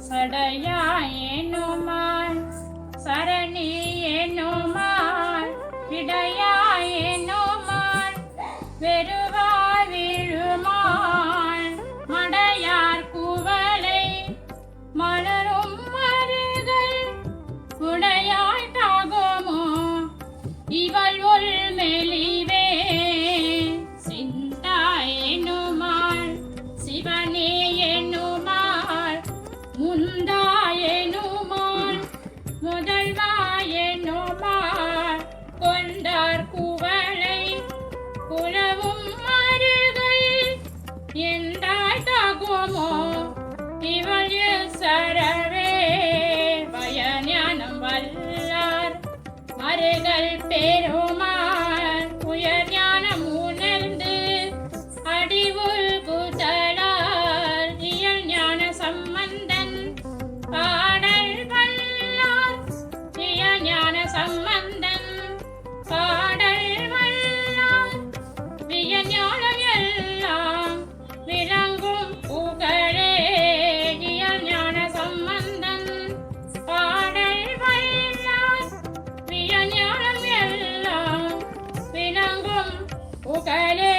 சடையா ஏனுமான் சரணி ஏனுமான் விடையா ஏனுமான் வெறுவாய் விழுமான் மடையார் குவளை மலரும் மருகள் உடையாய் தாகுமோ இவள் உள் மெலிவே சிந்தாய் எனுமாள் சிவனே எனுமாள் முந்தாய் எனுமாள் முதல்வாய் எனுமாள் கொண்டார் குவளை குலவும் மருகள் எந்தாய் தாகுமோ இவள் சரவே பயஞானம் வல்லார் மருகள் பெருமாள் உயர் ஞானம் உணர்ந்து அடிவுள் குதலால் இயல் ஞான சம்பந்தன் பாடல் வல்லார் இயல் ஞான சம்பந்தன் பாடல் வல்லார் வியல் ஞானம் எல்லாம் விளங்கும் புகழே இயல் ஞான சம்பந்தன் பாடல் வல்லார் வியல் ஞானம் எல்லாம் விளங்கும் புகழே